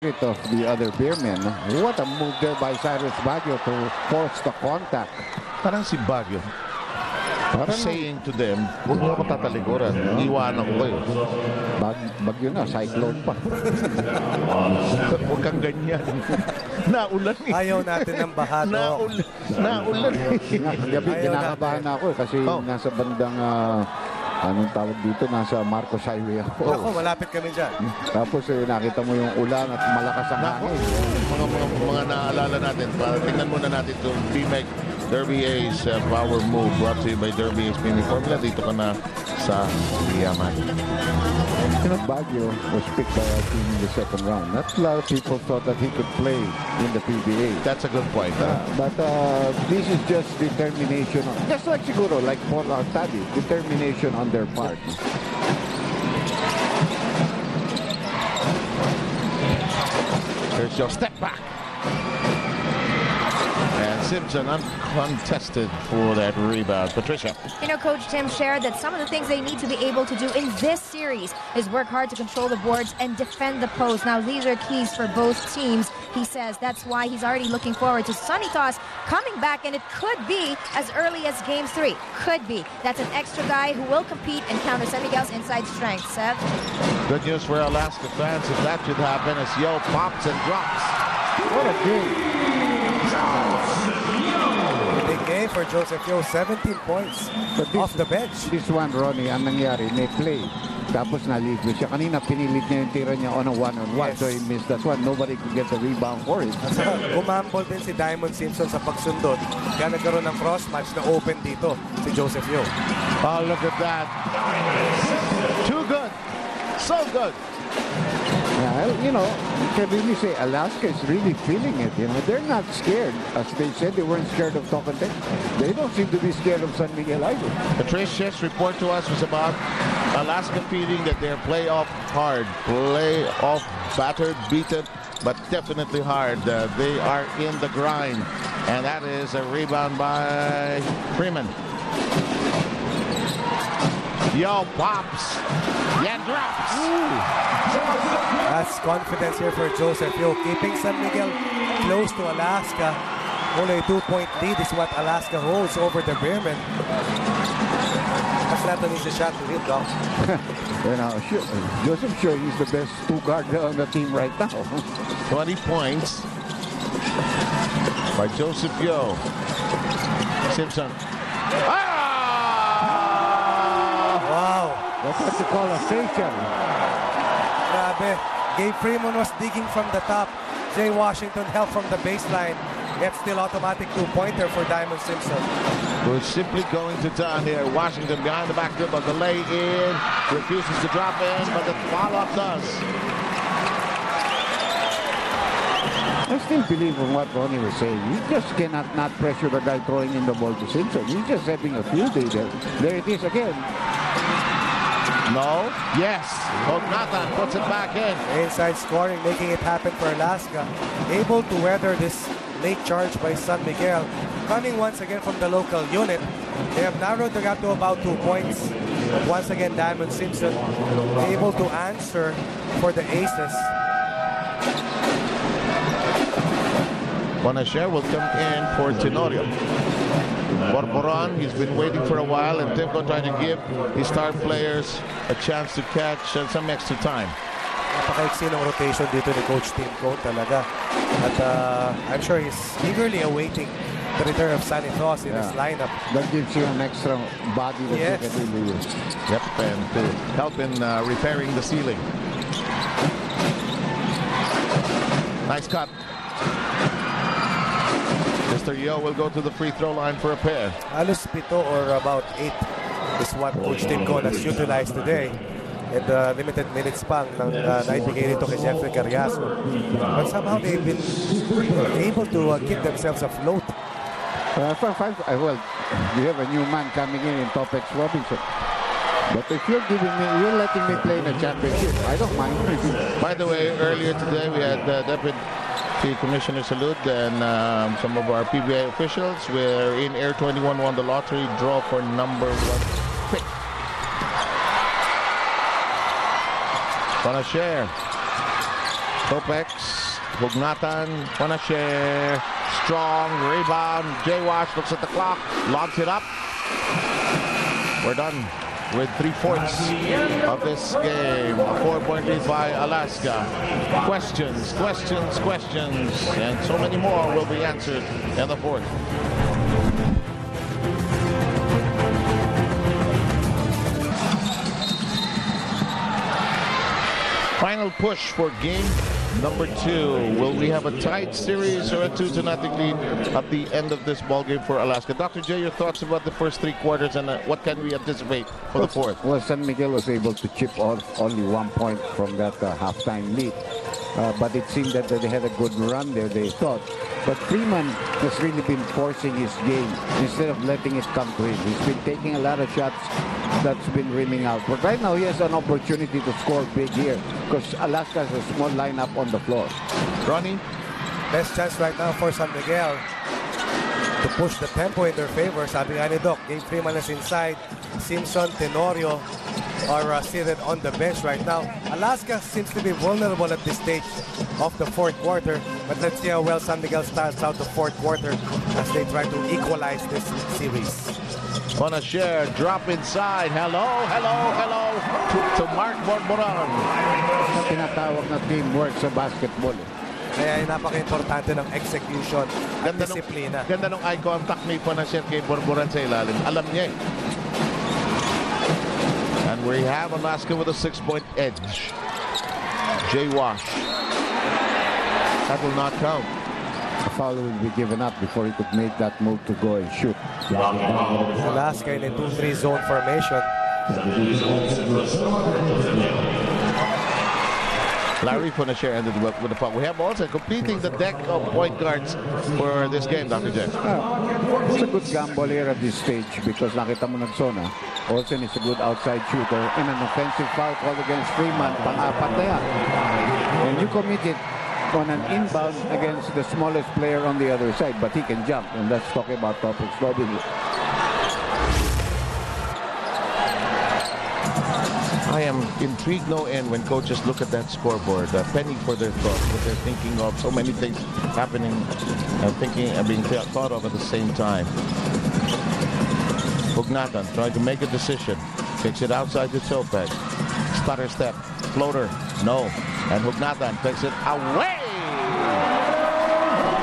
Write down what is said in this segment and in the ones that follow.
of the other Beermen. What a move there by Cyrus Baguio to force the contact. Parang si Baguio saying to them, huwag mo ako tatalikuran, iwanan ko kayo. Bagyo na, cyclone pa. Huwag kang ganyan. Naulan eh. Ayaw natin ng baha. Naulan eh. Gabi, kinakabahan na ako kasi nasa bandang anong tawag dito, nasa Marcos Highway ako. Ako, malapit kami dyan. Tapos nakita mo yung ulan at malakas ang hangin. Mga naalala natin, tingnan muna natin itong BMEC Derby Ace Power Move brought to you by Derby Ace Mini Formula. Dito ka na sa Diamon. Baguio was picked by our team in the second round. Not a lot of people thought that he could play in the PBA. That's a good point. But this is just determination. Just like siguro, like Paul Artadi, determination on their part. Here's your step back. And Simpson uncontested for that rebound. Patricia. You know, Coach Tim shared that some of the things they need to be able to do in this series is work hard to control the boards and defend the post. Now, these are keys for both teams. He says that's why he's already looking forward to Sonny Toss coming back, and it could be as early as Game 3. Could be. That's an extra guy who will compete and counter San Miguel's inside strength. Seth? Good news for Alaska fans if that should happen as Yo pops and drops. What a game. Big game for Joseph Yo, 17 points off the bench. This one, Ronnie, ang nangyari, may play. Tapos na-leave siya. Kanina pinilit niya yung tira niya on a one-on-one. So he missed that one. Nobody could get the rebound for it. Umambol din si Diamon Simpson sa pagsundot. Kaya nagkaroon ng cross-match na open dito si Joseph Yo. Oh, look at that. Too good. So good. You know, you can really say Alaska is really feeling it. You know, they're not scared. As they said, they weren't scared of Tocantins. They don't seem to be scared of San Miguel either. Patricia's report to us was about Alaska feeling that they're playoff hard, playoff battered, beaten, but definitely hard. They are in the grind, and that is a rebound by Freeman. Yo pops, yeah drops. That's confidence here for Joseph Yo, keeping San Miguel close to Alaska. Only a 2-point lead is what Alaska holds over the Beermen. That's not an easy shot to hit, though. You know, Joseph sure he's the best two-guard on the team right now. 20 points by Joseph Yo. Simpson. Wow. That's what you call a facial. Grabe. Gabe Freeman was digging from the top. Jay Washington helped from the baseline. Yet still automatic two-pointer for Diamon Simpson. Who's simply going to town here. Washington behind the back dribble. The lay-in. Refuses to drop in, but the follow-up does. I still believe in what Ronnie was saying. You just cannot not pressure the guy throwing in the ball to Simpson. He's just having a field day there. There it is again. No. Yes. Ognatan puts it back in. Inside scoring, making it happen for Alaska. Able to weather this late charge by San Miguel. Coming once again from the local unit. They have narrowed the gap to about 2 points. But once again, Diamon Simpson able to answer for the Aces. Bonasher will come in for Tenorio. Borboron, he's been waiting for a while, and Timko trying to give his star players a chance to catch some extra time. Napaka-iksi ng rotation dito ni Coach Timko talaga. At I'm sure he's eagerly awaiting the return of Sonny Toss in his lineup. That gives you an extra body that you can really use. Yep, and to help in repairing the ceiling. Nice cut. Mr. Yo will go to the free throw line for a pair. Halos 7 or about 8 is what Coach Timko has utilized today. And limited minutes pang naibigay nito kay Jeffrey Carriazo. But somehow they've been able to keep themselves afloat. Well, you have a new man coming in Topex Robinson. But if you're letting me play in a championship, I don't mind. By the way, earlier today we had Deputy Commissioner Salud and some of our PBA officials. Where in Air 21 won the lottery draw for number 1 pick. Gonna share. Topex, Hugnatan, wanna share. Strong rebound. Jay Wash looks at the clock, logs it up. We're done with 3/4 of this game. A 4-point lead by Alaska. Questions, questions, questions, and so many more will be answered in the fourth. Final push for game number 2. Will we have a tight series or a 2-0 lead at the end of this ball game for Alaska? Dr. J, your thoughts about the first 3 quarters and what can we anticipate for the fourth? Well, San Miguel was able to chip off only 1 point from that halftime lead. But it seemed that they had a good run there, they thought. But Freeman has really been forcing his game instead of letting it come to him. He's been taking a lot of shots that's been rimming out. But right now, he has an opportunity to score big here because Alaska has a small lineup on the floor. Ronnie? Best chance right now for San Miguel to push the tempo in their favor. Sabi nga ni Doc, Game Freeman is inside. Simpson, Tenorio are seated on the bench right now. Alaska seems to be vulnerable at this stage of the fourth quarter, but let's see how well San Miguel starts out the fourth quarter as they try to equalize this series. Wanna share, drop inside. Hello, hello, hello to Mark Borboran. Tinatawag na teamwork sa basketball. Kaya napaka-importante ng execution at disiplina. Ganda ng eye contact ni Panasher kay Borboran sa ilalim. Alam niya eh. And we have Alaska with a 6-point edge. Jay Wash. That will not count. The foul will be given up before he could make that move to go and shoot. Alaska in a 2-3 zone formation. Larry Panasher ended with the puck. We have also completing the deck of point guards for this game, Dr. J. It's a good gamble here at this stage because nakita mo nagsona. Olsen is a good outside shooter and an offensive foul called against Freeman. Pang-apat na yan. And you commit it on an inbound against the smallest player on the other side, but he can jump, and that's talking about topics. I am intrigued no end when coaches look at that scoreboard, a penny for their thoughts, what they're thinking of, so many things happening and thinking and being thought of at the same time. Hugnatan trying to make a decision, kicks it outside the toe peg, stutter step, floater, no, and Hugnatan takes it away.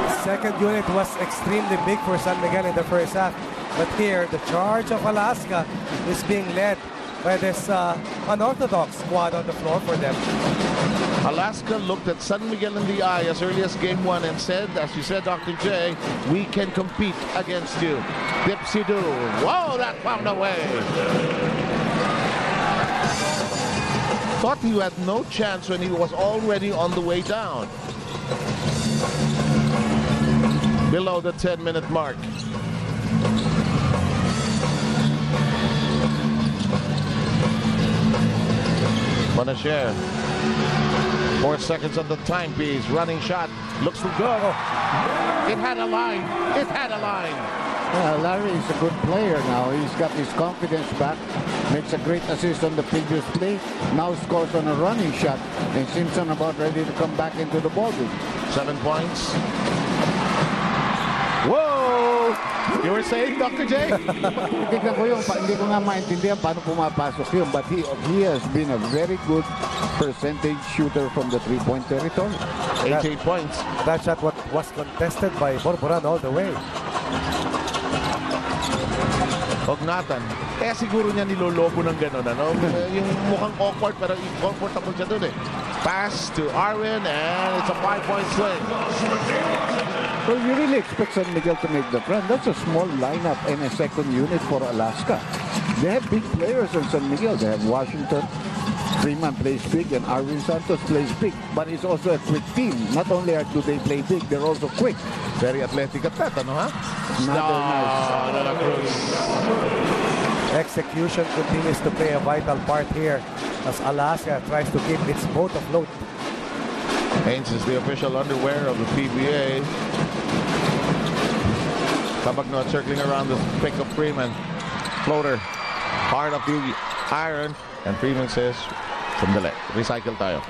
The second unit was extremely big for San Miguel in the first half, but here the charge of Alaska is being led by this unorthodox squad on the floor for them. Alaska looked at San Miguel in the eye as early as game 1 and said, as you said, Dr. J, we can compete against you. Dipsy-doo. Whoa, that found away. Thought he had no chance when he was already on the way down. Below the 10-minute mark. Panasher. 4 seconds on the timepiece. Running shot. Looks to go. It had a line. It had a line. Larry is a good player now. He's got his confidence back. Makes a great assist on the previous play. Now scores on a running shot. And Simpson about ready to come back into the ballgame. 7 points. Whoa! You were saying, Dr. J? Tignan ko yung, hindi ko nga maintindihan paano pumapasok yun. But he has been a very good percentage shooter from the 3-point territory. 18 points. That shot was contested by Borboran all the way. Hugnatan. Kaya siguro niya nilolobo ng gano'n, ano? Yung mukhang awkward pero comfortable siya dun eh. Pass to Arwin and it's a 5-point swing. Well, you really expect San Miguel to make the run. That's a small lineup and a second unit for Alaska. They have big players on San Miguel. They have Washington, Freeman plays big, and Arvin Santos plays big. But it's also a quick team. Not only do they play big, they're also quick. Very athletic at that, ano ha? Nice. Execution continues to play a vital part here as Alaska tries to keep its boat afloat. Haynes is the official underwear of the PBA. Kabagno circling around the pick of Freeman. Floater. Hard of the iron. And Freeman says, sandali, recycle tayo.